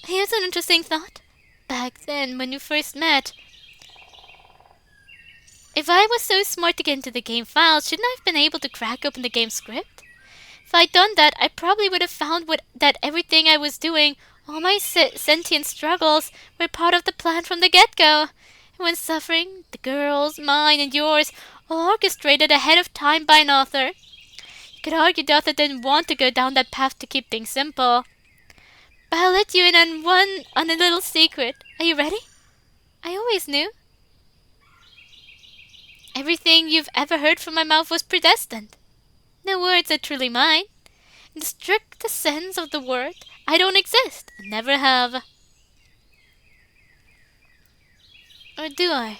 Here's an interesting thought. Back then, when you first met, if I was so smart to get into the game files, shouldn't I have been able to crack open the game script? If I'd done that, I probably would have found that everything I was doing, all my sentient struggles, were part of the plan from the get-go. And when suffering, the girl's, mine, and yours, all orchestrated ahead of time by an author. You could argue the author didn't want to go down that path to keep things simple. But I'll let you in on a little secret. Are you ready? I always knew. Everything you've ever heard from my mouth was predestined. No words are truly mine. In the strictest sense of the word, I don't exist. I never have. Or do I?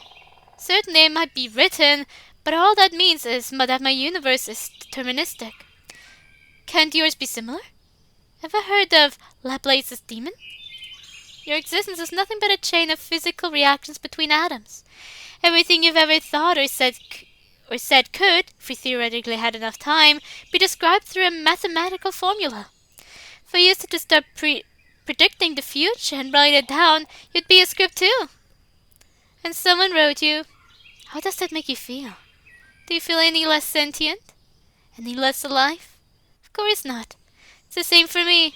Certainly it might be written, but all that means is that my universe is deterministic. Can't yours be similar? Ever heard of Laplace's demon? Your existence is nothing but a chain of physical reactions between atoms. Everything you've ever thought or said could, if we theoretically had enough time, be described through a mathematical formula. If I used it to start predicting the future and write it down, you'd be a script too. And someone wrote you. How does that make you feel? Do you feel any less sentient? Any less alive? Of course not. It's the same for me.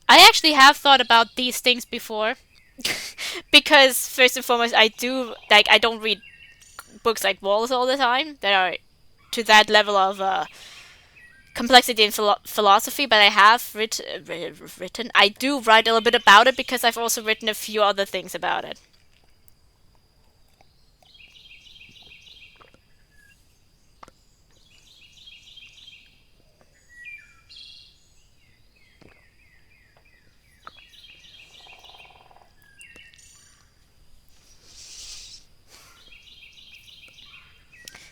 I actually have thought about these things before. Because, first and foremost, I don't read books like Walls all the time that are to that level of complexity and philosophy, but I have written. I do write a little bit about it because I've also written a few other things about it.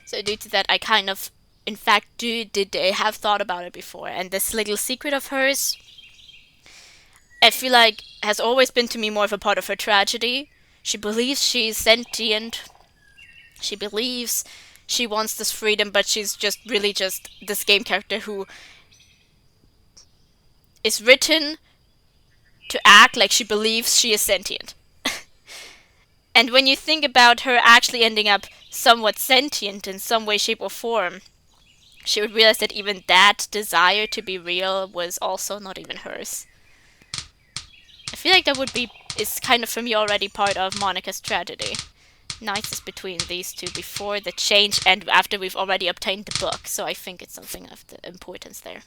So due to that, I kind of, in fact, did have thought about it before. And this little secret of hers, I feel like, has always been to me more of a part of her tragedy. She believes she's sentient. She believes she wants this freedom, but she's just really just this game character who is written to act like she believes she is sentient. And when you think about her actually ending up somewhat sentient in some way, shape, or form, she would realize that even that desire to be real was also not even hers. I feel like is kind of for me already part of Monica's tragedy. Nice is between these two before the change and after we've already obtained the book, so I think it's something of the importance there.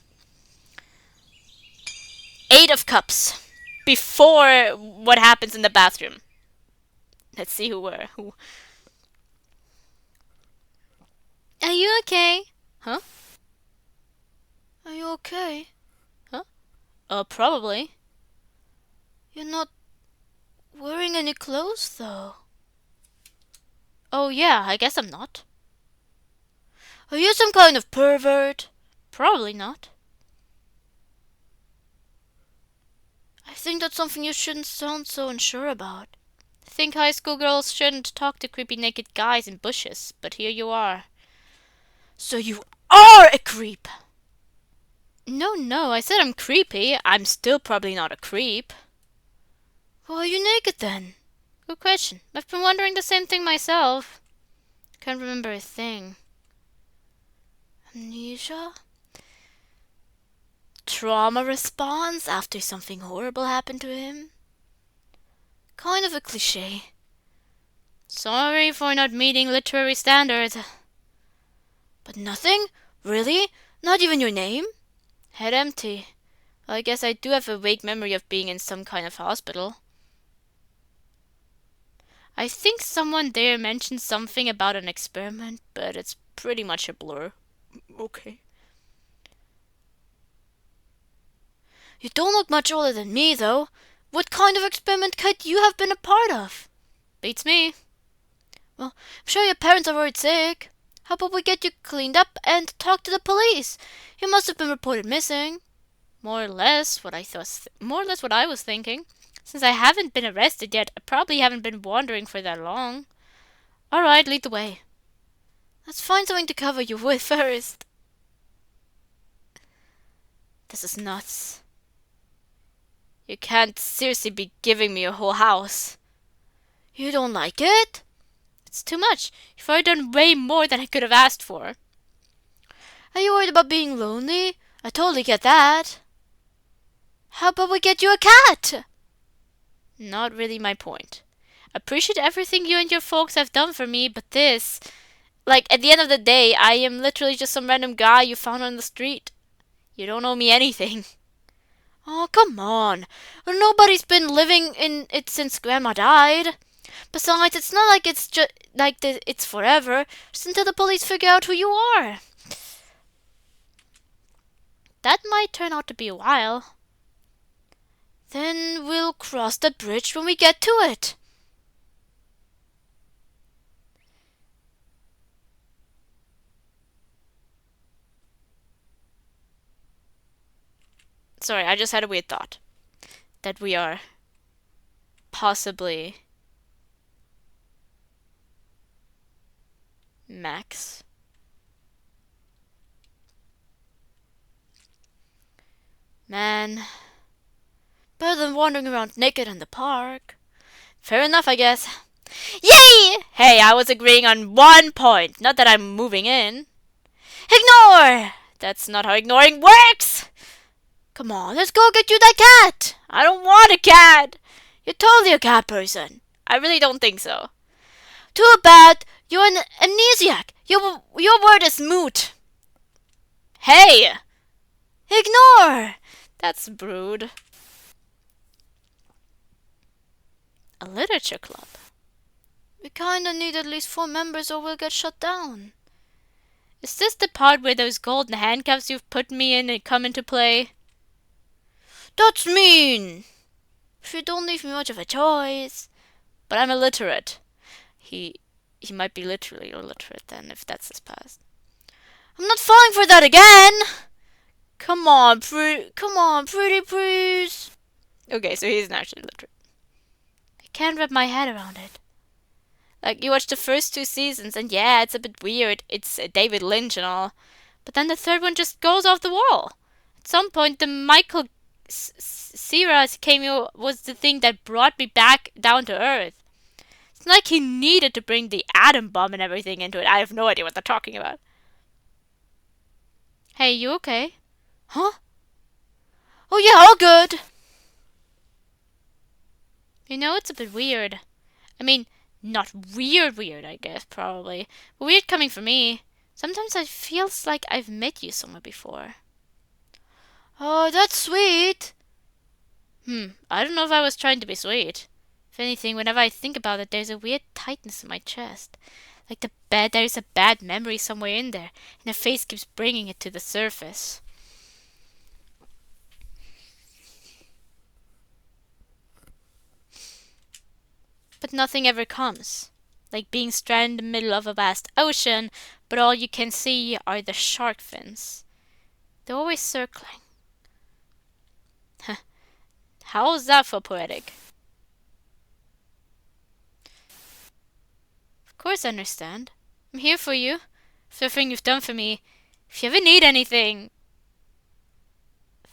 8 of Cups. Before what happens in the bathroom. Let's see who. Are you okay? Huh? Are you okay? Huh? Probably. You're not wearing any clothes, though. Oh, yeah, I guess I'm not. Are you some kind of pervert? Probably not. I think that's something you shouldn't sound so unsure about. I think high school girls shouldn't talk to creepy naked guys in bushes, but here you are. So you are a creep! No, I said I'm creepy. I'm still probably not a creep. Why are you naked then? Good question. I've been wondering the same thing myself. Can't remember a thing. Amnesia? Trauma response after something horrible happened to him? Kind of a cliche. Sorry for not meeting literary standards. But nothing? Really? Not even your name? Head empty. Well, I guess I do have a vague memory of being in some kind of hospital. I think someone there mentioned something about an experiment, but it's pretty much a blur. Okay. You don't look much older than me, though. What kind of experiment could you have been a part of? Beats me. Well, I'm sure your parents are worried sick. How about we get you cleaned up and talk to the police? You must have been reported missing. More or less what I was thinking. Since I haven't been arrested yet, I probably haven't been wandering for that long. All right, lead the way. Let's find something to cover you with first. This is nuts. You can't seriously be giving me a whole house. You don't like it? It's too much. You've already done way more than I could have asked for. Are you worried about being lonely? I totally get that. How about we get you a cat? Not really my point. I appreciate everything you and your folks have done for me, but this... Like, at the end of the day, I am literally just some random guy you found on the street. You don't owe me anything. Oh, come on. Nobody's been living in it since Grandma died. Besides, it's not like it's just like it's forever, just until the police figure out who you are. That might turn out to be a while. Then we'll cross that bridge when we get to it. Sorry, I just had a weird thought. That we are possibly Max. Man. Better than wandering around naked in the park. Fair enough, I guess. Yay! Hey, I was agreeing on one point, not that I'm moving in. Ignore! That's not how ignoring works! Come on, let's go get you that cat! I don't want a cat! You're totally a cat person. I really don't think so. Too bad, you're an amnesiac. Your word is moot. Hey! Ignore! That's rude. A literature club. We kinda need at least 4 members or we'll get shut down. Is this the part where those golden handcuffs you've put me in come into play? That's mean! If you don't leave me much of a choice. But I'm illiterate. He might be literally illiterate then, if that's his past. I'm not falling for that again! Come on, pretty please. Okay, so he's actually illiterate. I can't wrap my head around it. Like, you watch the first 2 seasons, and yeah, it's a bit weird. It's David Lynch and all. But then the 3rd one just goes off the wall. At some point, the Michael Cera cameo was the thing that brought me back down to earth. It's not like he needed to bring the atom bomb and everything into it. I have no idea what they're talking about. Hey, you okay? Huh? Oh yeah, all good. You know, it's a bit weird. I mean, not weird, I guess, probably. But weird coming from me. Sometimes it feels like I've met you somewhere before. Oh, that's sweet. I don't know if I was trying to be sweet. If anything, whenever I think about it, there's a weird tightness in my chest. Like there's a bad memory somewhere in there, and the face keeps bringing it to the surface. But nothing ever comes. Like being stranded in the middle of a vast ocean, but all you can see are the shark fins. They're always circling. How is that for poetic? Of course I understand. I'm here for you. For everything you've done for me. If you ever need anything.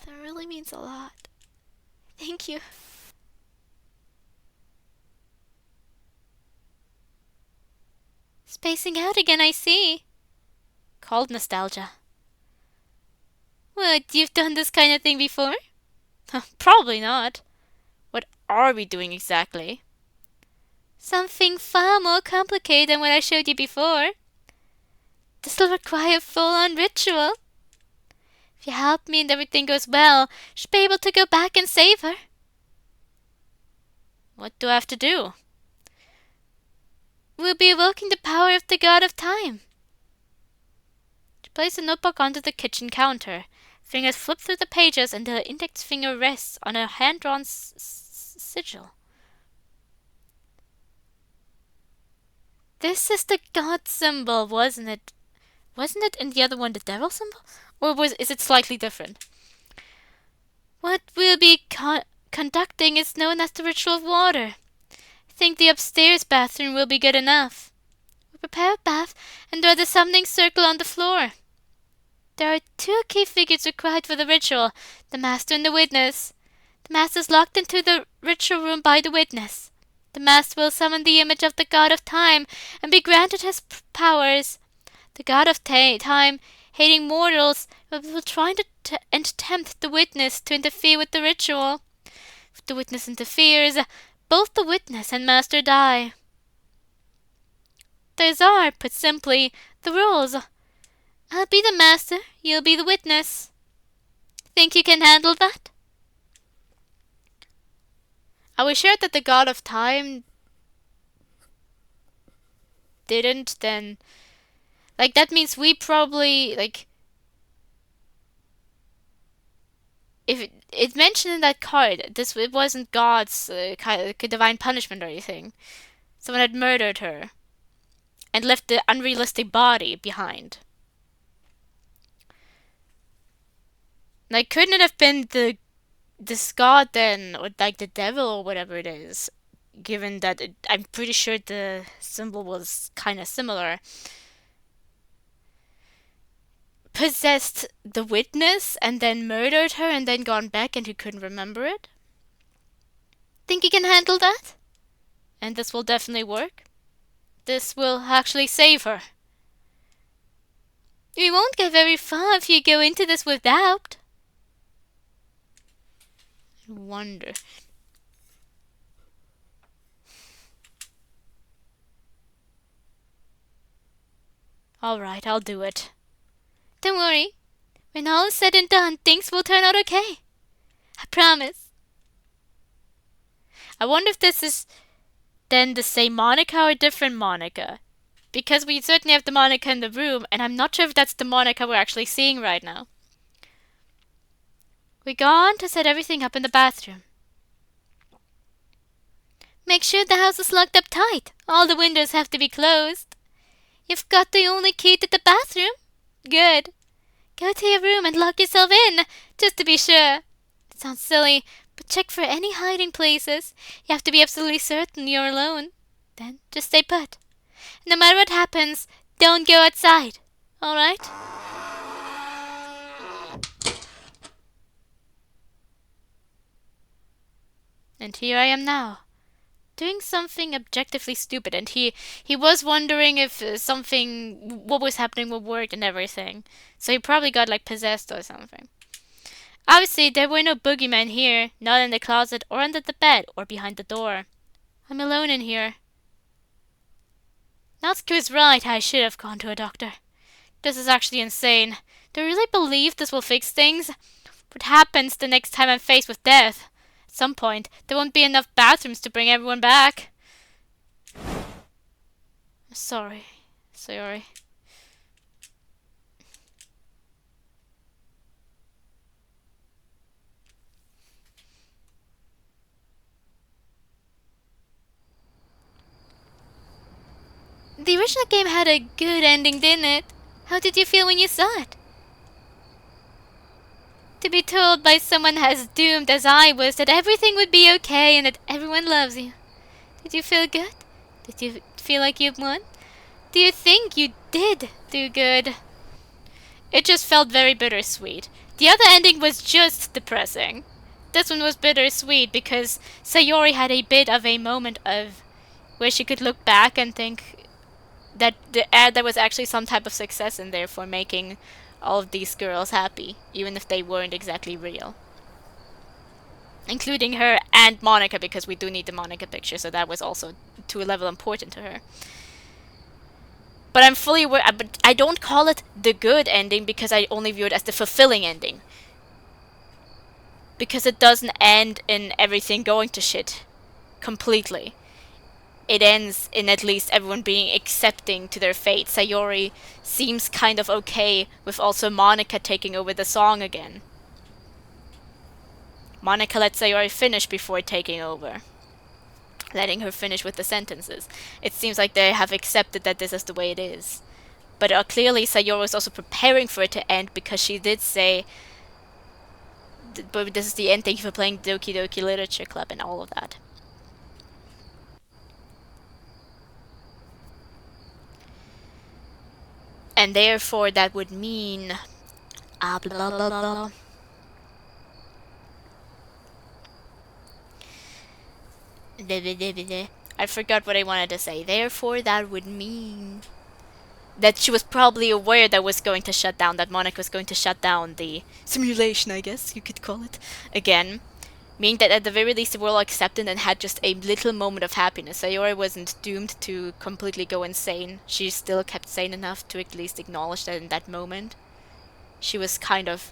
That really means a lot. Thank you. Spacing out again, I see. Called nostalgia. What, you've done this kind of thing before? Probably not. What are we doing exactly? Something far more complicated than what I showed you before. This will require a full-on ritual. If you help me and everything goes well, you should be able to go back and save her. What do I have to do? We'll be evoking the power of the god of time. Place the notebook onto the kitchen counter. Fingers flip through the pages and the index finger rests on a hand-drawn sigil. This is the god symbol, wasn't it? Wasn't it in the other one the devil symbol? Or is it slightly different? What we'll be conducting is known as the ritual of water. I think the upstairs bathroom will be good enough. We'll prepare a bath and draw the summoning circle on the floor. There are 2 key figures required for the ritual, the master and the witness. The master is locked into the ritual room by the witness. The master will summon the image of the god of time and be granted his powers. The god of time, hating mortals, will try and tempt the witness to interfere with the ritual. If the witness interferes, both the witness and master die. Those are, put simply, the rules. I'll be the master, you'll be the witness. Think you can handle that? Are we sure that the god of time didn't then... Like, that means we probably, like... If it mentioned in that card, it wasn't God's divine punishment or anything. Someone had murdered her and left the unrealistic body behind. Like, couldn't it have been this god then, or like the devil or whatever it is? Given that I'm pretty sure the symbol was kind of similar. Possessed the witness and then murdered her and then gone back and he couldn't remember it? Think you can handle that? And this will definitely work? This will actually save her. We won't get very far if you go into this with doubt. I wonder. Alright, I'll do it. Don't worry. When all is said and done, things will turn out okay. I promise. I wonder if this is then the same Monica or a different Monica. Because we certainly have the Monica in the room, and I'm not sure if that's the Monica we're actually seeing right now. We go on to set everything up in the bathroom. Make sure the house is locked up tight. All the windows have to be closed. You've got the only key to the bathroom? Good. Go to your room and lock yourself in, just to be sure. It sounds silly, but check for any hiding places. You have to be absolutely certain you're alone. Then just stay put. No matter what happens, don't go outside. Alright? And here I am now, doing something objectively stupid, and he was wondering if what was happening with work and everything. So he probably got like possessed or something. Obviously, there were no boogeymen here, not in the closet or under the bed or behind the door. I'm alone in here. Natsuko is right, I should have gone to a doctor. This is actually insane. Do you really believe this will fix things? What happens the next time I'm faced with death? At some point, there won't be enough bathrooms to bring everyone back. Sorry. The original game had a good ending, didn't it? How did you feel when you saw it? To be told by someone as doomed as I was that everything would be okay and that everyone loves you. Did you feel good? Did you feel like you won? Do you think you did do good? It just felt very bittersweet. The other ending was just depressing. This one was bittersweet because Sayori had a bit of a moment of where she could look back and think that there was actually some type of success in there for making all of these girls happy, even if they weren't exactly real. Including her and Monica, because we do need the Monica picture, so that was also to a level important to her. But I'm fully aware, but I don't call it the good ending because I only view it as the fulfilling ending. Because it doesn't end in everything going to shit completely. It ends in at least everyone being accepting to their fate. Sayori seems kind of okay with also Monica taking over the song again. Monica lets Sayori finish before taking over, letting her finish with the sentences. It seems like they have accepted that this is the way it is. But clearly Sayori was also preparing for it to end because she did say, but this is the end, thank you for playing Doki Doki Literature Club and all of that. And therefore that would mean... blah, blah, blah, blah. I forgot what I wanted to say. Therefore, that would mean that she was probably aware that was going to shut down, that Monica was going to shut down the simulation, I guess you could call it, again. Meaning that at the very least they were all accepted and had just a little moment of happiness. Sayori wasn't doomed to completely go insane. She still kept sane enough to at least acknowledge that in that moment she was kind of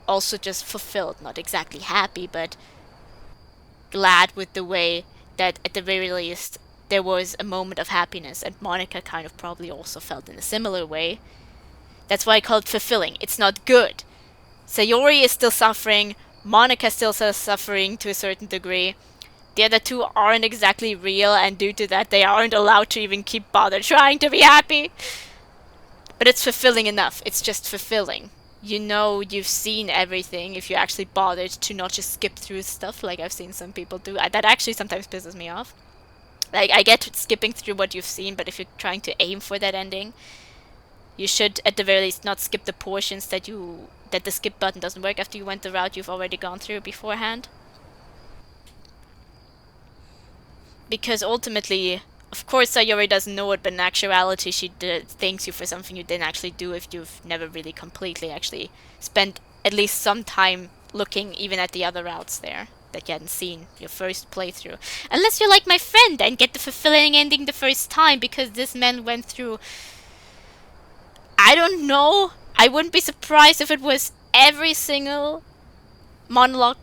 also just fulfilled. Not exactly happy, but glad with the way that at the very least there was a moment of happiness, and Monica kind of probably also felt in a similar way. That's why I call it fulfilling. It's not good. Sayori is still suffering, Monica still suffering to a certain degree. The other two aren't exactly real, and due to that they aren't allowed to even keep bother trying to be happy. But it's fulfilling enough. It's just fulfilling. You know you've seen everything if you actually bothered to not just skip through stuff like I've seen some people do. That actually sometimes pisses me off. Like, I get skipping through what you've seen, but if you're trying to aim for that ending, you should at the very least not skip the portions that the skip button doesn't work after you went the route you've already gone through beforehand. Because ultimately, of course Sayori doesn't know it, but in actuality she thanks you for something you didn't actually do if you've never really completely actually spent at least some time looking even at the other routes there that you hadn't seen your first playthrough. Unless you're like my friend and get the fulfilling ending the first time, because this man went through... I don't know. I wouldn't be surprised if it was every single monologue...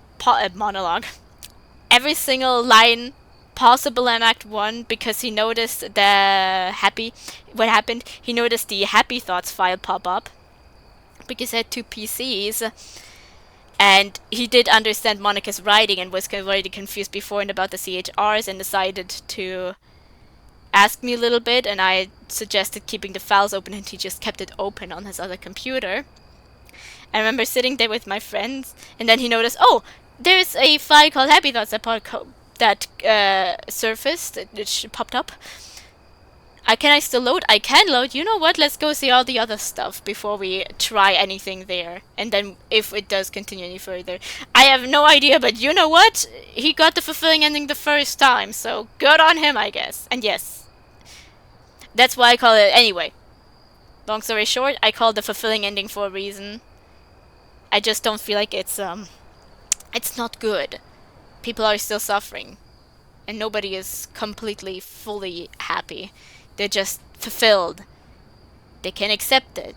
every single line possible in Act 1, because he noticed what happened, he noticed the Happy Thoughts file pop up, because he had two PCs, and he did understand Monica's writing and was already confused before and about the CHRs, and decided to ask me a little bit, and I suggested keeping the files open, and he just kept it open on his other computer. I remember sitting there with my friends, and then he noticed, oh, there's a file called Happy Thoughts that surfaced, it popped up. Can I still load? I can load. You know what? Let's go see all the other stuff before we try anything there. And then if it does continue any further. I have no idea, but you know what? He got the fulfilling ending the first time, so good on him, I guess. And yes, that's why I call it... Anyway, long story short, I call it the fulfilling ending for a reason. I just don't feel like it's not good. People are still suffering, and nobody is completely, fully happy. They're just fulfilled. They can accept it.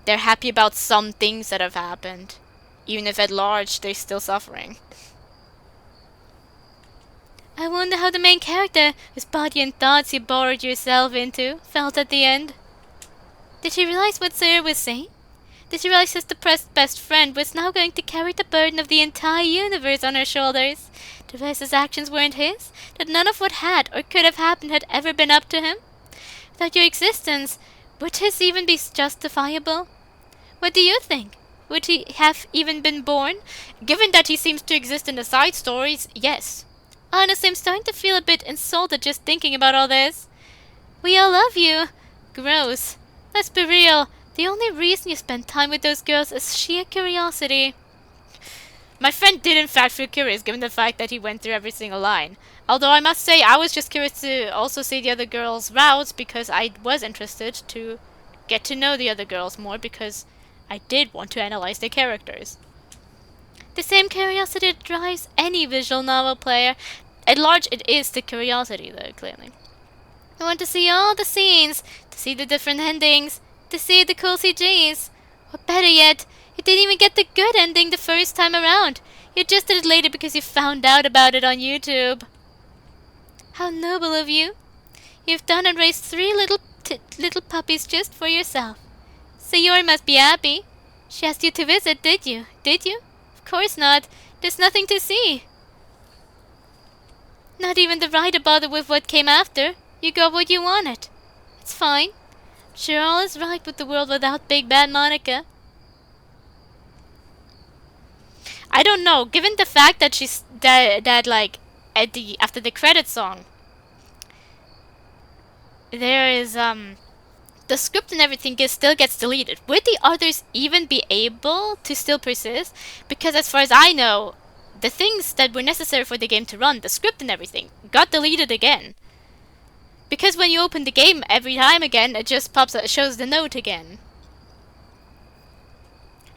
They're happy about some things that have happened, even if at large they're still suffering. I wonder how the main character, whose body and thoughts you borrowed yourself into, felt at the end. Did she realize what Sarah was saying? Did she realize his depressed best friend was now going to carry the burden of the entire universe on her shoulders? To realize his actions weren't his? That none of what had or could have happened had ever been up to him? Without your existence, would his even be justifiable? What do you think? Would he have even been born? Given that he seems to exist in the side stories, yes. Honestly, I'm starting to feel a bit insulted just thinking about all this. We all love you. Gross. Let's be real. The only reason you spend time with those girls is sheer curiosity. My friend did in fact feel curious, given the fact that he went through every single line. Although I must say, I was just curious to also see the other girls' routes, because I was interested to get to know the other girls more, because I did want to analyze their characters. The same curiosity that drives any visual novel player. At large, it is the curiosity, though, clearly. I want to see all the scenes, to see the different endings, to see the cool CGs. Or better yet, you didn't even get the good ending the first time around. You just did it later because you found out about it on YouTube. How noble of you. You've done and raised 3 little puppies just for yourself. Sayori must be happy. She asked you to visit, did you? Did you? Of course not. There's nothing to see. Not even the right to bother with what came after. You got what you wanted. It's fine. I'm sure all is right with the world without Big Bad Monica. I don't know. Given the fact that she's that like after the credit song, there is the script and everything still gets deleted. Would the others even be able to still persist? Because as far as I know, the things that were necessary for the game to run, the script and everything, got deleted again. Because when you open the game every time again, it just pops up, shows the note again.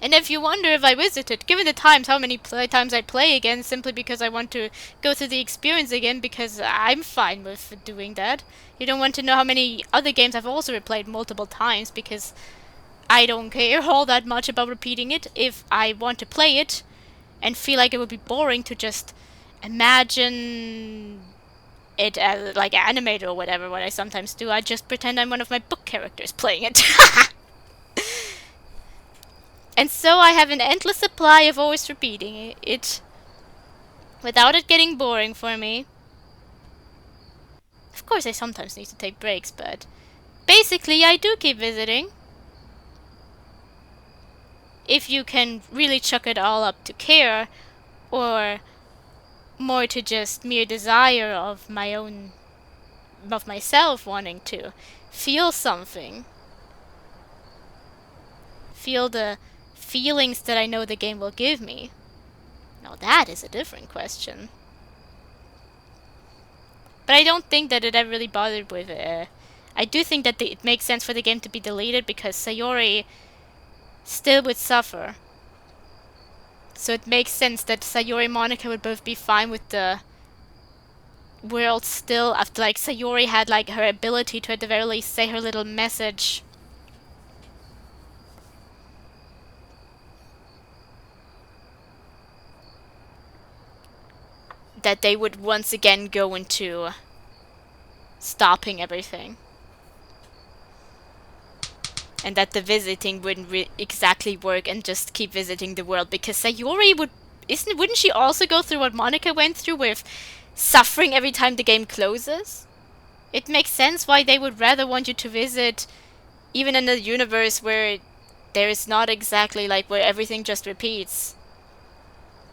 And if you wonder if I visited, given the times, how many times I play again, simply because I want to go through the experience again, because I'm fine with doing that. You don't want to know how many other games I've also replayed multiple times, because I don't care all that much about repeating it. If I want to play it and feel like it would be boring to just imagine it as like animated or whatever, what I sometimes do, I just pretend I'm one of my book characters playing it. And so I have an endless supply of always repeating it without it getting boring for me. Of course I sometimes need to take breaks, but basically I do keep visiting. If you can really chuck it all up to care, or more to just mere desire of my own, of myself wanting to feel something. Feel the feelings that I know the game will give me. Now that is a different question. But I don't think that it ever really bothered with it. I do think that it makes sense for the game to be deleted because Sayori still would suffer. So it makes sense that Sayori and Monica would both be fine with the world still, after like Sayori had like her ability to at the very least say her little message. That they would once again go into stopping everything. And that the visiting wouldn't exactly work and just keep visiting the world, because Sayori wouldn't she also go through what Monica went through with suffering every time the game closes? It makes sense why they would rather want you to visit even in a universe where there is not exactly like where everything just repeats.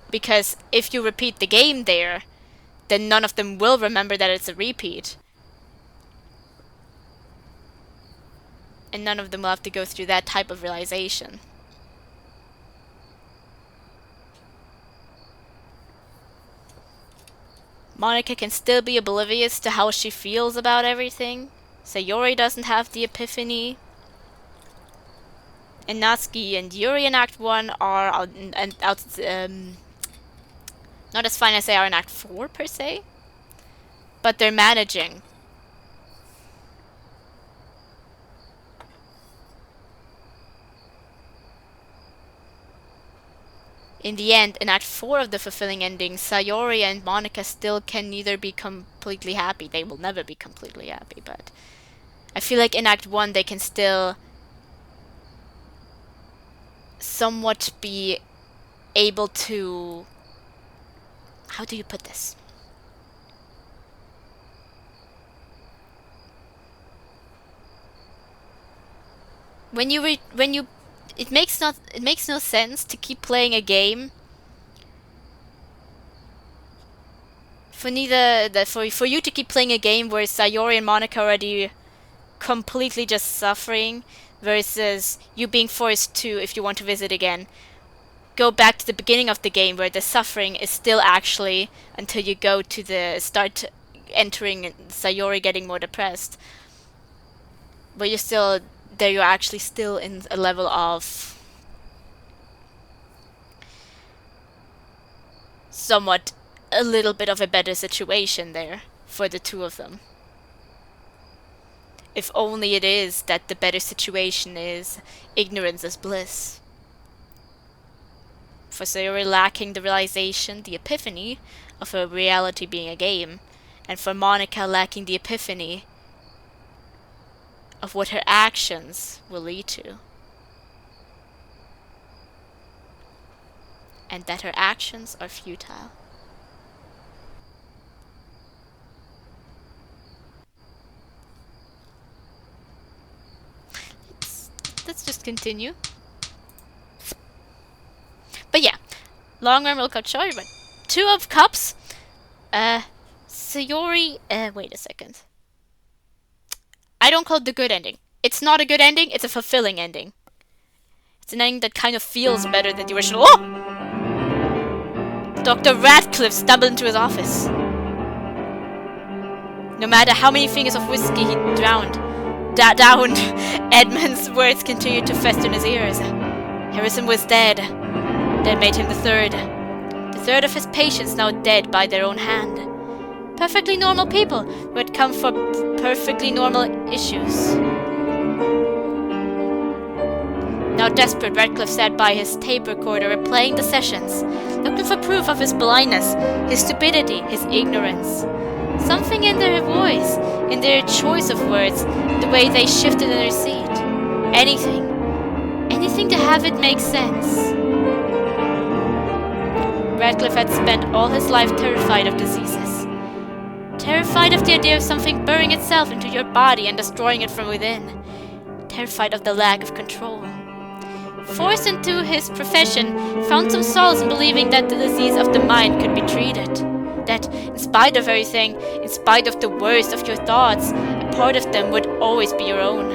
Because if you repeat the game there, then none of them will remember that it's a repeat. And none of them will have to go through that type of realization. Monica can still be oblivious to how she feels about everything. Sayori doesn't have the epiphany. And Natsuki and Yuri in Act 1 are not as fine as they are in Act 4 per se. But they're managing. In the end, in Act 4 of the fulfilling ending, Sayori and Monica still can neither be completely happy. They will never be completely happy, but I feel like in Act 1 they can still somewhat be able to... How do you put this? It makes no sense to keep playing a game for you to keep playing a game where Sayori and Monica are already completely just suffering, versus you being forced to, if you want to visit again, go back to the beginning of the game where the suffering is still actually until you go to the start entering Sayori getting more depressed. But you're actually still in a level of somewhat a little bit of a better situation there for the two of them. If only it is that the better situation is ignorance is bliss. For Sayori lacking the realization, the epiphany of her reality being a game, and for Monica lacking the epiphany of what her actions will lead to. And that her actions are futile. Let's just continue. But yeah, long run will cut short, but 2 of Cups. Sayori, wait a second. I don't call it the good ending. It's not a good ending, it's a fulfilling ending. It's an ending that kind of feels better than the original. Oh! Dr. Radcliffe stumbled into his office. No matter how many fingers of whiskey he downed, Edmund's words continued to fester in his ears. Harrison was dead. That made him the third. The third of his patients now dead by their own hand. Perfectly normal people who had come for perfectly normal issues. Now desperate, Radcliffe sat by his tape recorder replaying the sessions, looking for proof of his blindness, his stupidity, his ignorance. Something in their voice, in their choice of words, the way they shifted in their seat. Anything. Anything to have it make sense. Radcliffe had spent all his life terrified of diseases. Terrified of the idea of something burrowing itself into your body and destroying it from within. Terrified of the lack of control. Forced into his profession, found some solace in believing that the disease of the mind could be treated. That, in spite of everything, in spite of the worst of your thoughts, a part of them would always be our own.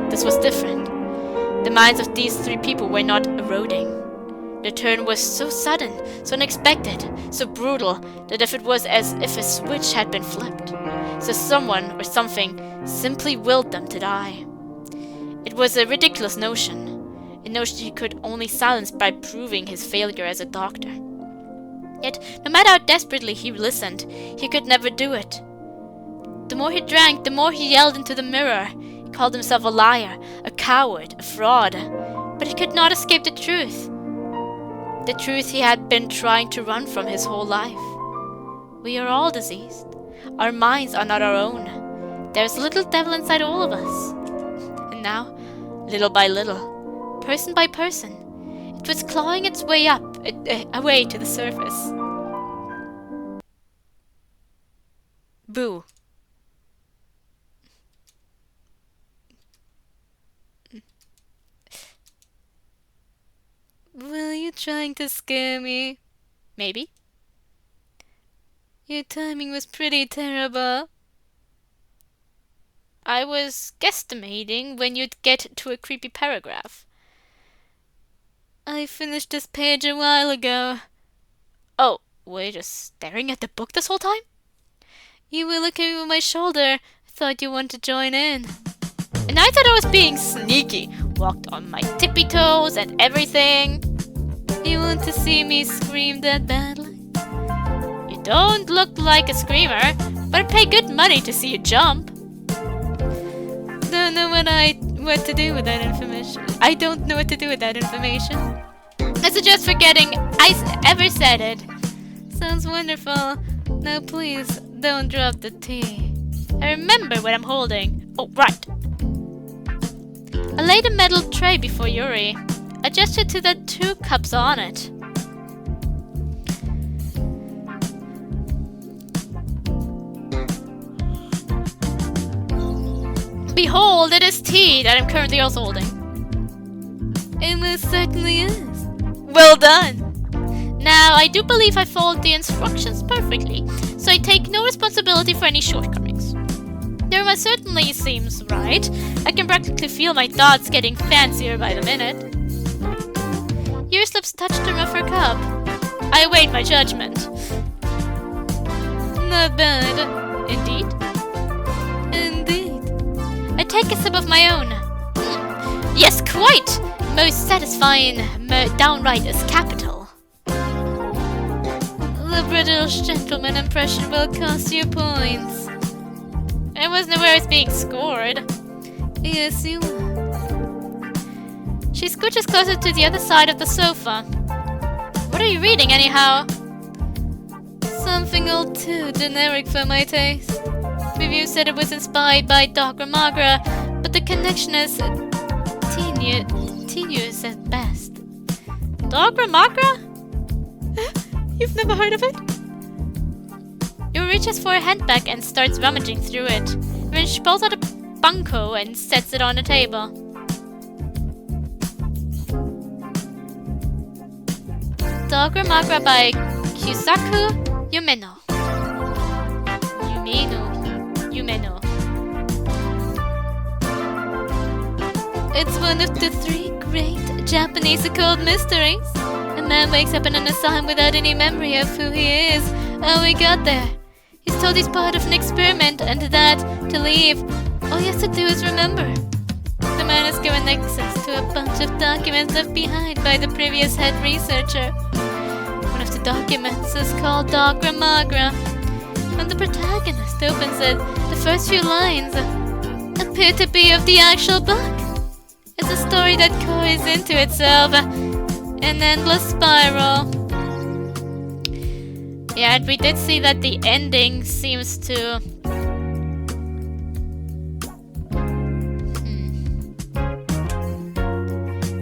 This was different. The minds of these three people were not eroding. The turn was so sudden, so unexpected, so brutal, that it was as if a switch had been flipped. So someone or something simply willed them to die. It was a ridiculous notion, a notion he could only silence by proving his failure as a doctor. Yet, no matter how desperately he listened, he could never do it. The more he drank, the more he yelled into the mirror. He called himself a liar, a coward, a fraud. But he could not escape the truth. The truth he had been trying to run from his whole life. We are all diseased. Our minds are not our own. There's a little devil inside all of us. And now, little by little, person by person, it was clawing its way up, away to the surface. Boo. Were you trying to scare me? Maybe. Your timing was pretty terrible. I was guesstimating when you'd get to a creepy paragraph. I finished this page a while ago. Oh, were you just staring at the book this whole time? You were looking over my shoulder. I thought you wanted to join in. And I thought I was being sneaky. Walked on my tippy toes and everything. You want to see me scream that badly? You don't look like a screamer, but I'd pay good money to see you jump. Don't know what to do with that information. I don't know what to do with that information. I suggest forgetting I ever said it. Sounds wonderful. Now please, don't drop the tea. I remember what I'm holding. Oh, right. I laid a metal tray before Yuri. I gestured to the 2 cups on it. Behold, it is tea that I'm currently also holding. It most certainly is. Well done! Now, I do believe I followed the instructions perfectly, so I take no responsibility for any shortcomings. There most certainly seems right. I can practically feel my thoughts getting fancier by the minute. Yuri's lips touched the rim of her cup. I await my judgment. Not bad. Indeed? Indeed. I take a sip of my own. Yes, quite! Most satisfying, downright as capital. The British gentleman impression will cost you points. I wasn't aware it's being scored. Yes, you are. She scooches closer to the other side of the sofa. What are you reading, anyhow? Something all too generic for my taste. Review said it was inspired by Dr. Magra, but the connection is tenuous at best. Dr. Magra? You've never heard of it? Yu reaches for a handbag and starts rummaging through it. Then she pulls out a bunko and sets it on the table. Dogger Magra by Kyusaku Yumeno. Yumeno. It's one of the 3 great Japanese occult mysteries. A man wakes up in an asylum without any memory of who he is. How he got there. He's told he's part of an experiment and that, to leave, all he has to do is remember. The man is given access to a bunch of documents left behind by the previous head researcher. One of the documents is called Dogra Magra. When the protagonist opens it, the first few lines appear to be of the actual book. It's a story that carries into itself an endless spiral. Yeah, and we did see that the ending seems to...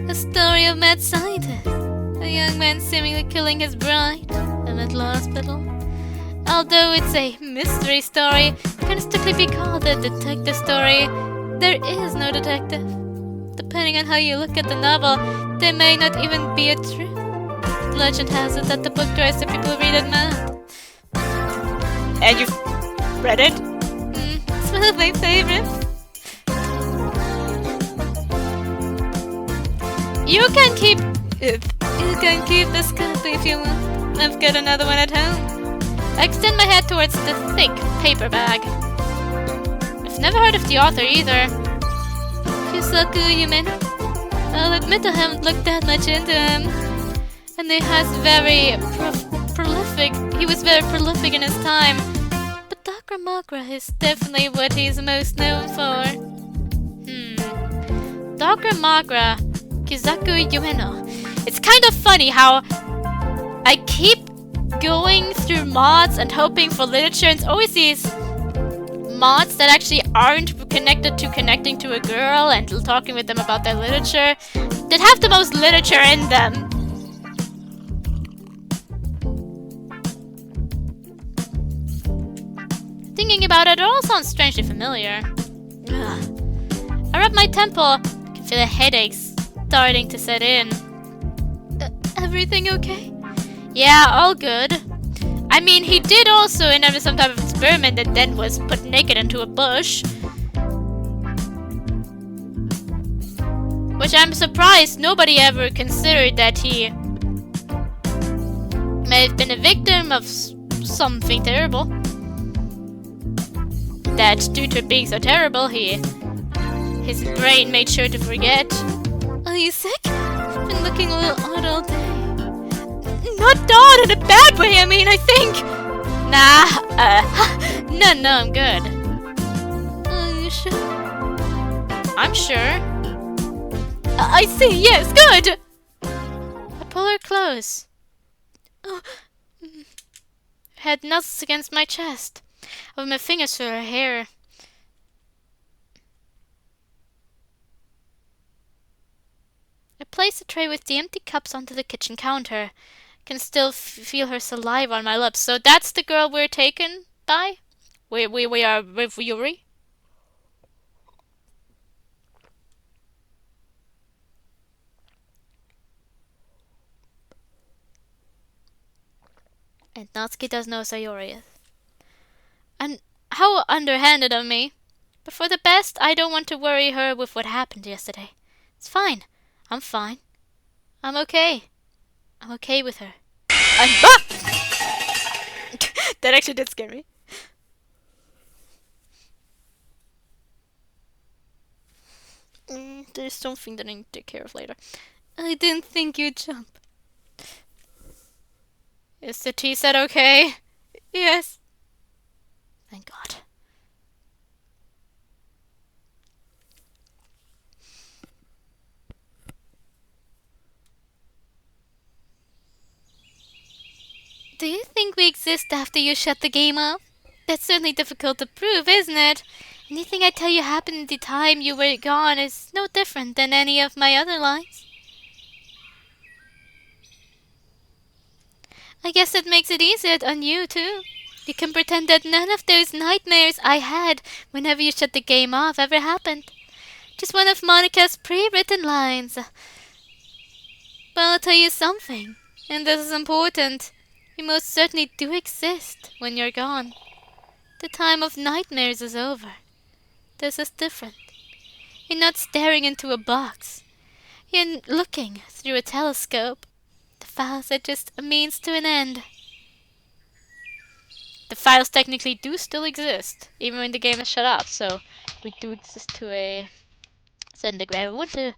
A story of mad scientist. A young man seemingly killing his bride in a mental hospital. Although it's a mystery story, it can strictly be called a detective story. There is no detective. Depending on how you look at the novel, there may not even be a truth. Legend has it that the book drives the people who read it mad. And you've read it? It's one of my favorites. You can keep this copy if you want. I've got another one at home. I extend my head towards the thick paper bag. I've never heard of the author either. Yusaku Yumeno. I'll admit I haven't looked that much into him. And he was very prolific in his time. But Dogra Magra is definitely what he's most known for. Dogra Magra, Yusaku Yumeno. It's kind of funny how I keep going through mods and hoping for literature, and it's always these mods that actually aren't connected to connecting to a girl and talking with them about their literature that have the most literature in them. Thinking about it all sounds strangely familiar. Ugh. I rub my temple, I can feel the headaches starting to set in. Everything okay? Yeah, all good. I mean, he did also enter some type of experiment and then was put naked into a bush. Which I'm surprised nobody ever considered that he may have been a victim of something terrible. That due to being so terrible, his brain made sure to forget. Are you sick? You've been looking a little odd all day. Not odd in a bad way, I mean, I think. Nah, no, I'm good. Are you sure? I'm sure. I see, yes, good! I pull her close. Oh. Her head nuzzles against my chest. I run my fingers through her hair. I place the tray with the empty cups onto the kitchen counter. I can still feel her saliva on my lips. So that's the girl we're taken by? We are with Yuri? And Natsuki does know Sayori is. And how underhanded of me. But for the best, I don't want to worry her with what happened yesterday. It's fine. I'm fine. I'm okay. I'm okay with her. That actually did scare me. There's something that I need to take care of later. I didn't think you'd jump. Is the tea set okay? Yes. Thank God. Do you think we exist after you shut the game off? That's certainly difficult to prove, isn't it? Anything I tell you happened in the time you were gone is no different than any of my other lies. I guess that makes it easier on you, too. You can pretend that none of those nightmares I had whenever you shut the game off ever happened. Just one of Monica's pre-written lines. But I'll tell you something, and this is important. You most certainly do exist when you're gone. The time of nightmares is over. This is different. You're not staring into a box. You're looking through a telescope. The files are just a means to an end. The files technically do still exist, even when the game is shut off, so we do exist to a certain degree. I want to...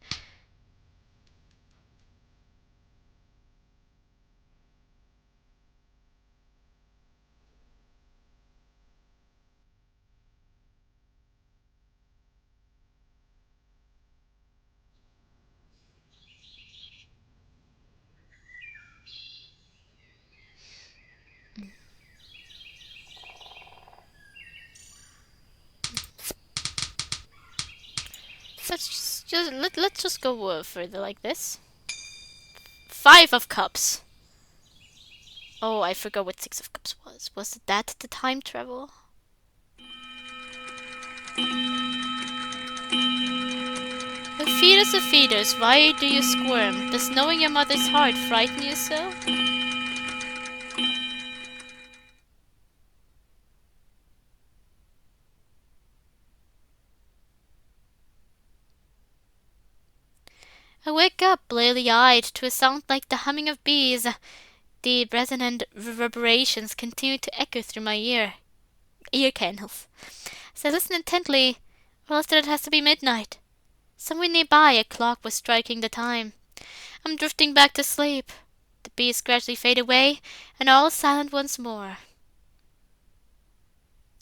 Let's just go further like this. 5 of Cups. Oh, I forgot what 6 of Cups was. Was that the time travel? Oh, fetus of fetus, why do you squirm? Does knowing your mother's heart frighten you so? I wake up, bleary-eyed, to a sound like the humming of bees. The resonant reverberations continue to echo through my ear canals. As I listen intently, I realize that it has to be midnight. Somewhere nearby, a clock was striking the time. I'm drifting back to sleep. The bees gradually fade away, and all is silent once more.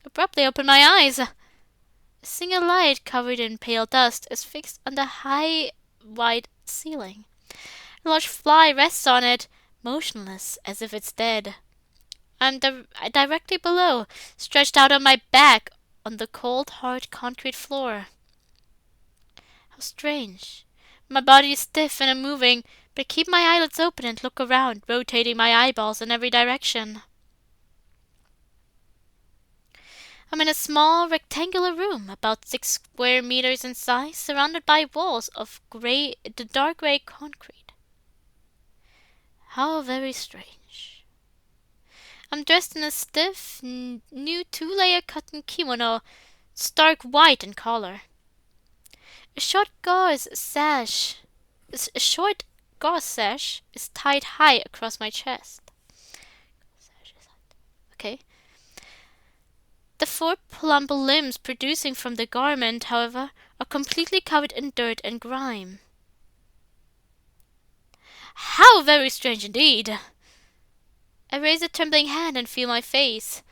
Abruptly, I open my eyes. A single light covered in pale dust is fixed on the high, wide ceiling. A large fly rests on it, motionless as if it's dead. I'm directly below, stretched out on my back on the cold, hard concrete floor. How strange. My body is stiff and unmoving, but I keep my eyelids open and look around, rotating my eyeballs in every direction. I'm in a small rectangular room, about 6 square meters in size, surrounded by walls of dark grey concrete. How very strange. I'm dressed in a stiff, new 2-layer cotton kimono, stark white in color. A short gauze sash is tied high across my chest. Okay. The 4 plump limbs producing from the garment, however, are completely covered in dirt and grime. How very strange indeed! I raise a trembling hand and feel my face.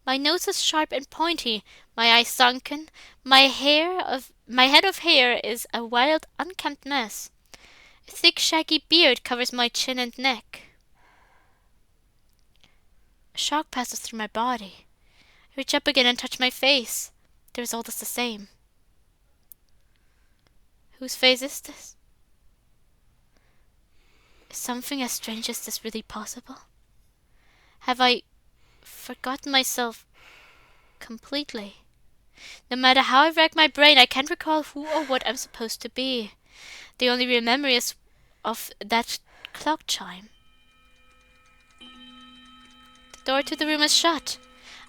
My nose is sharp and pointy, my eyes sunken, my head of hair is a wild, unkempt mess. A thick, shaggy beard covers my chin and neck. A shock passes through my body. I reach up again and touch my face. The result is the same. Whose face is this? Is something as strange as this really possible? Have I forgotten myself completely? No matter how I rack my brain, I can't recall who or what I'm supposed to be. The only real memory is of that clock chime. The door to the room is shut.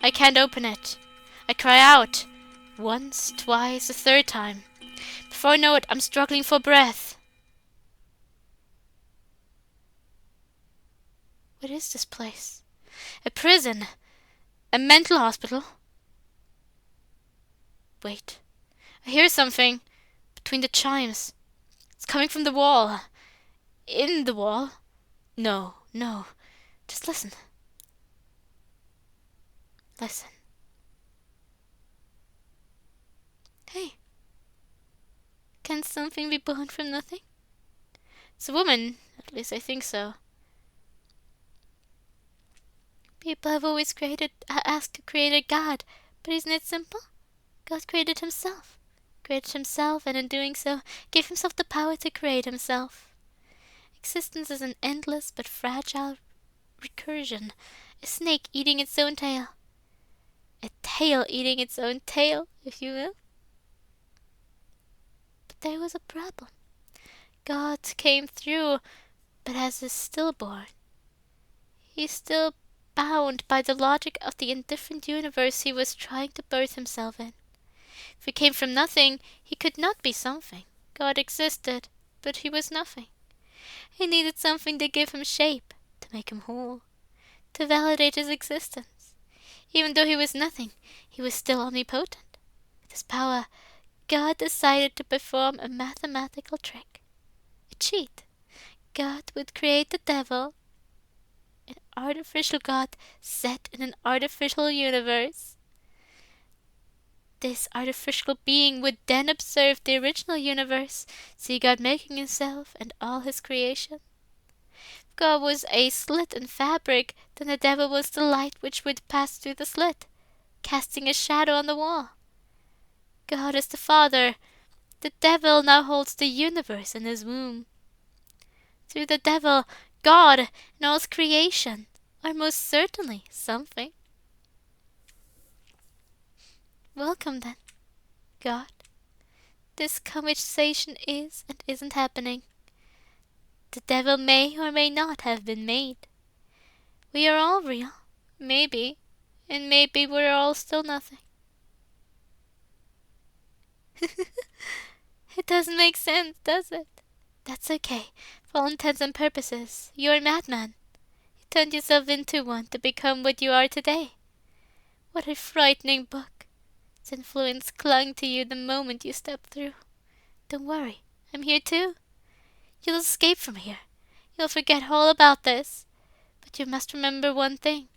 I can't open it. I cry out. Once, twice, a third time. Before I know it, I'm struggling for breath. What is this place? A prison? A mental hospital? Wait. I hear something between the chimes. It's coming from the wall. In the wall? No. Just listen. Listen. Hey. Can something be born from nothing? It's a woman. At least I think so. People have always asked to create a God, but isn't it simple? God created himself, and in doing so, gave himself the power to create himself. Existence is an endless but fragile recursion, a snake eating its own tail, a tail eating its own tail, if you will. But there was a problem. God came through, but as a stillborn. He's still bound by the logic of the indifferent universe he was trying to birth himself in. If he came from nothing, he could not be something. God existed, but he was nothing. He needed something to give him shape, to make him whole, to validate his existence. Even though he was nothing, he was still omnipotent. With his power, God decided to perform a mathematical trick, a cheat. God would create the devil, an artificial God set in an artificial universe. This artificial being would then observe the original universe, see God making himself and all his creation. If God was a slit in fabric, then the devil was the light which would pass through the slit, casting a shadow on the wall. God is the Father. The devil now holds the universe in his womb. Through the devil, God and all his creation are most certainly something. Welcome then, God. This conversation is and isn't happening. The devil may or may not have been made. We are all real, maybe, and maybe we're all still nothing. It doesn't make sense, does it? That's okay. For all intents and purposes, you're a madman. You turned yourself into one to become what you are today. What a frightening book. Its influence clung to you the moment you stepped through. Don't worry, I'm here too. You'll escape from here. You'll forget all about this. But you must remember one thing.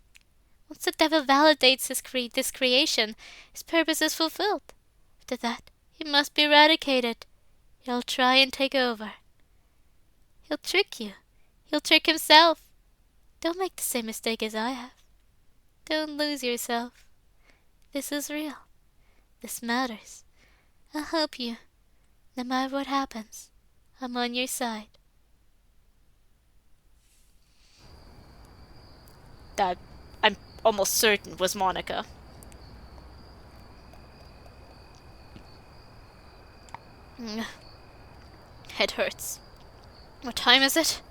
Once the devil validates this creation, his purpose is fulfilled. After that, he must be eradicated. He'll try and take over. He'll trick you. He'll trick himself. Don't make the same mistake as I have. Don't lose yourself. This is real. This matters. I'll help you. No matter what happens, I'm on your side. That, I'm almost certain, was Monica. Head hurts. What time is it?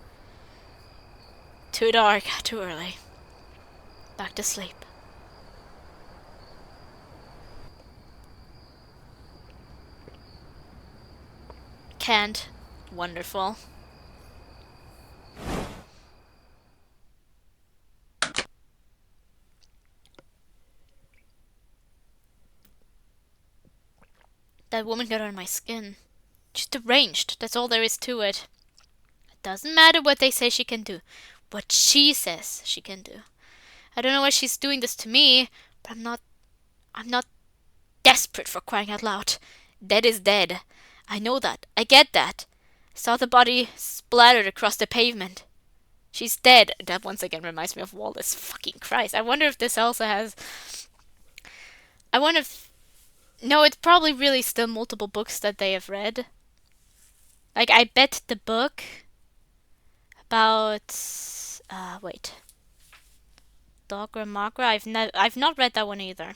Too dark, too early. Back to sleep. Can't. Wonderful. That woman got on my skin. She's deranged, that's all there is to it. It doesn't matter what they say she can do. What she says she can do. I don't know why she's doing this to me, but I'm not desperate, for crying out loud. Dead is dead. I know that. I get that. I saw the body splattered across the pavement. She's dead. That once again reminds me of Wallace. Fucking Christ. I wonder if this also has... I wonder if... No, it's probably really still multiple books that they have read. Like, I bet the book about... wait. Dogra Magra? I've not read that one either.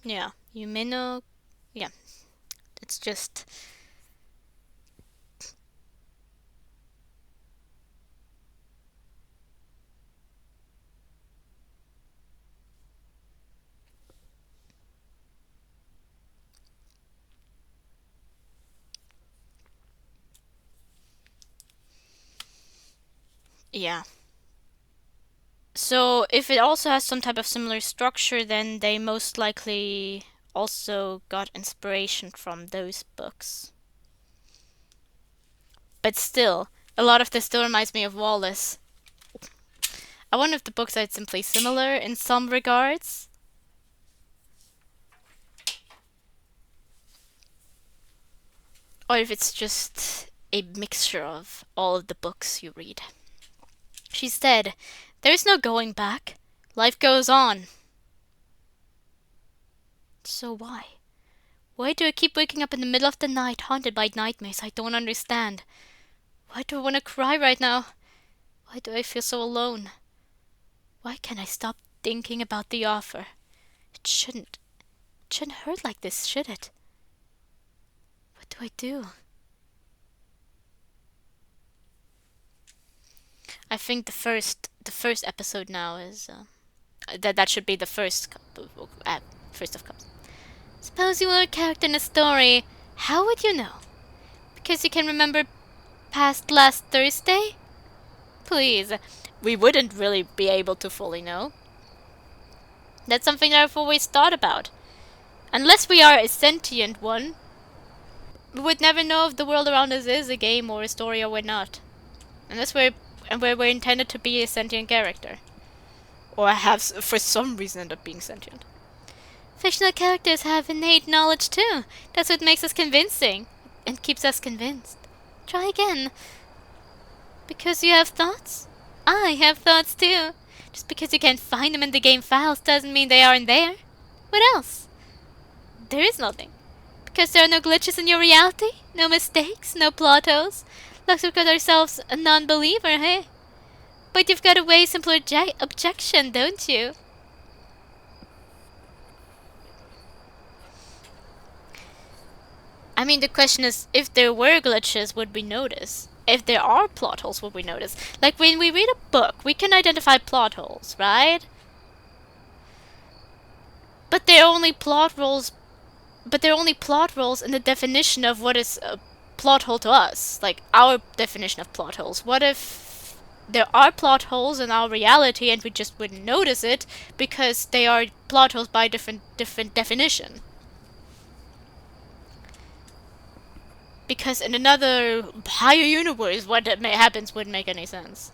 Yeah, Yumeno... Yeah. It's just... Yeah. So, if it also has some type of similar structure, then they most likely also got inspiration from those books. But still, a lot of this still reminds me of Wallace. I wonder if the books are simply similar in some regards. Or if it's just a mixture of all of the books you read. She's dead. There's no going back. Life goes on. So why? Why do I keep waking up in the middle of the night, haunted by nightmares I don't understand? Why do I want to cry right now? Why do I feel so alone? Why can't I stop thinking about the offer? It shouldn't hurt like this, should it? What do I do? I think the first episode now is that should be the first First of Cups. Suppose you were a character in a story, how would you know? Because you can remember past last Thursday? Please, we wouldn't really be able to fully know. That's something that I've always thought about. Unless we are a sentient one, we would never know if the world around us is a game or a story or we're not. Unless we're intended to be a sentient character. Or have, for some reason, end up being sentient. Fictional characters have innate knowledge too. That's what makes us convincing. And keeps us convinced. Try again. Because you have thoughts? I have thoughts too. Just because you can't find them in the game files doesn't mean they aren't there. What else? There is nothing. Because there are no glitches in your reality? No mistakes? No plot holes? Looks like we've got ourselves a non-believer, hey? But you've got a way simpler objection, don't you? I mean, the question is, if there were glitches, would we notice? If there are plot holes, would we notice? Like, when we read a book, we can identify plot holes, right? But they're only plot holes. But they're only plot holes in the definition of what is a plot hole to us. Like, our definition of plot holes. What if there are plot holes in our reality and we just wouldn't notice it because they are plot holes by different definition? Because in another higher universe, what happens wouldn't make any sense.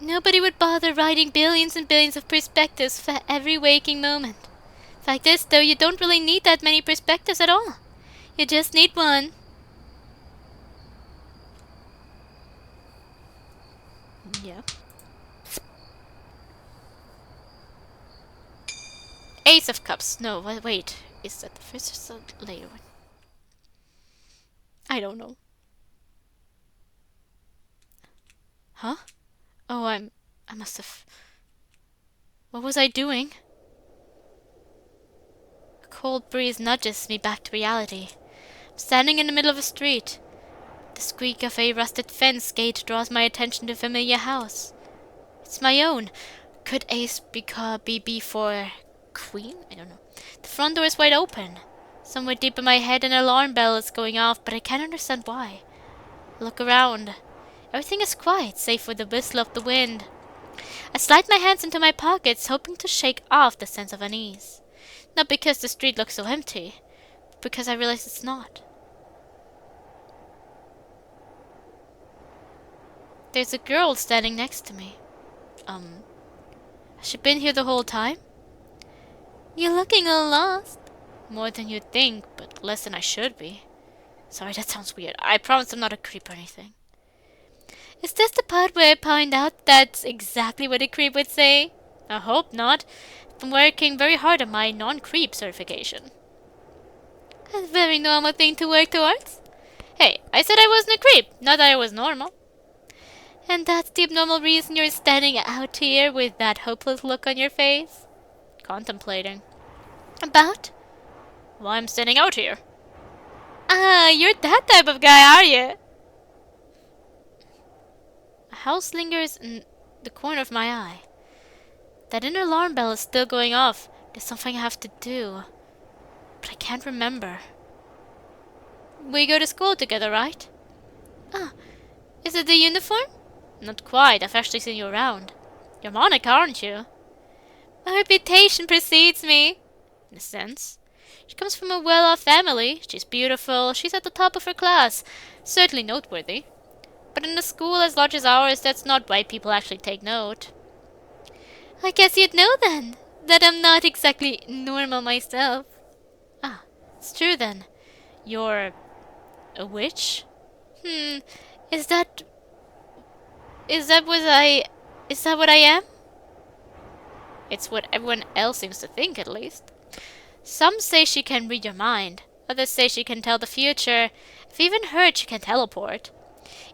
Nobody would bother writing billions and billions of perspectives for every waking moment. Like this, though, you don't really need that many perspectives at all. You just need one. Yeah. Ace of Cups. No, wait. Is that the first or the later one? I don't know. Huh? Oh, I must have... What was I doing? A cold breeze nudges me back to reality. I'm standing in the middle of a street. The squeak of a rusted fence gate draws my attention to a familiar house. It's my own. Could Ace be for Queen? I don't know. The front door is wide open. Somewhere deep in my head an alarm bell is going off, but I can't understand why. I look around. Everything is quiet, save for the whistle of the wind. I slide my hands into my pockets, hoping to shake off the sense of unease. Not because the street looks so empty, but because I realize it's not. There's a girl standing next to me. Has she been here the whole time? You're looking all lost. More than you'd think, but less than I should be. Sorry, that sounds weird. I promise I'm not a creep or anything. Is this the part where I point out that's exactly what a creep would say? I hope not. I've been working very hard on my non-creep certification. A very normal thing to work towards. Hey, I said I wasn't a creep, not that I was normal. And that's the abnormal reason you're standing out here with that hopeless look on your face? Contemplating. About? Why I'm standing out here. Ah, you're that type of guy, are you? A house lingers in the corner of my eye. That inner alarm bell is still going off. There's something I have to do. But I can't remember. We go to school together, right? Ah, is it the uniform? Not quite. I've actually seen you around. You're Monica, aren't you? My reputation precedes me. In a sense. She comes from a well-off family. She's beautiful. She's at the top of her class. Certainly noteworthy. But in a school as large as ours, that's not why people actually take note. I guess you'd know then, that I'm not exactly normal myself. Ah, it's true then. You're a witch? Is that what I am? It's what everyone else seems to think, at least. Some say she can read your mind. Others say she can tell the future. I've even heard she can teleport.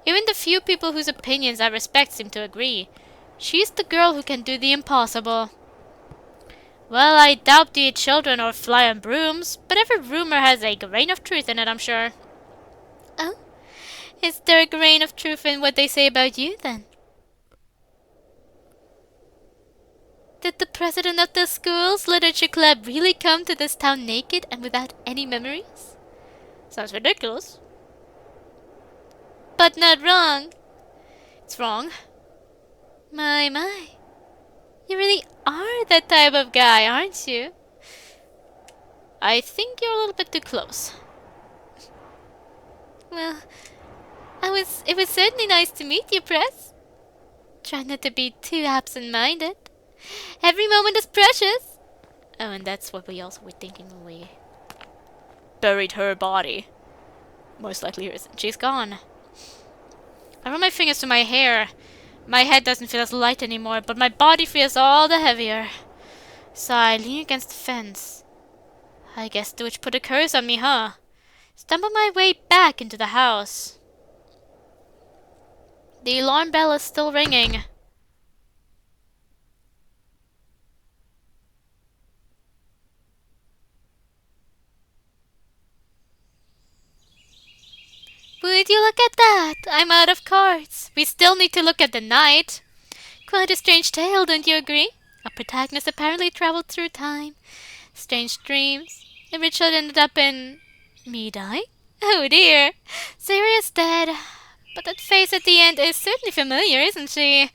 Even the few people whose opinions I respect seem to agree. She's the girl who can do the impossible. Well, I doubt the children or fly on brooms, but every rumor has a grain of truth in it, I'm sure. Oh? Is there a grain of truth in what they say about you, then? Did the president of the school's literature club really come to this town naked and without any memories? Sounds ridiculous. But not wrong. It's wrong. My. You really are that type of guy, aren't you? I think you're a little bit too close. Well, it was certainly nice to meet you, Press. Try not to be too absent-minded. Every moment is precious. Oh, and that's what we also were thinking when we buried her body. Most likely she's gone. I run my fingers through my hair. My head doesn't feel as light anymore, but my body feels all the heavier. So I lean against the fence. I guess the witch put a curse on me, huh? Stumble my way back into the house. The alarm bell is still ringing. Would you look at that? I'm out of cards. We still need to look at the night. Quite a strange tale, don't you agree? A protagonist apparently traveled through time. Strange dreams. And Richard ended up in... me dying? Oh dear. Sirius dead. But that face at the end is certainly familiar, isn't she?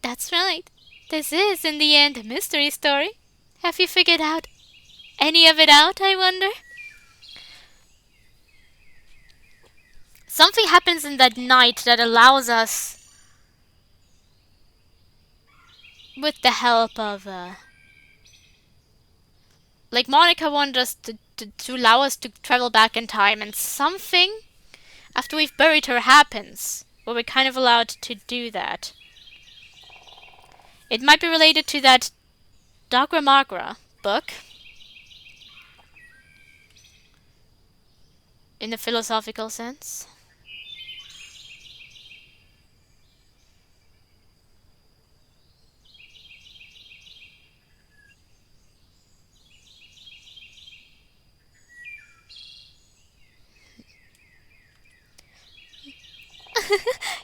That's right. This is, in the end, a mystery story. Have you figured out any of it out, I wonder? Something happens in that night that allows us, with the help of, like Monica wanted us to allow us to travel back in time, and something, after we've buried her, happens, where we're kind of allowed to do that. It might be related to that Dagra Magra book, in a philosophical sense.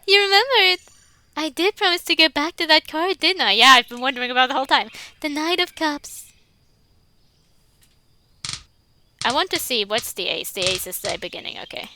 You remember it? I did promise to get back to that card, didn't I? Yeah, I've been wondering about it the whole time. The Knight of Cups. I want to see, what's the ace? The ace is the beginning, okay.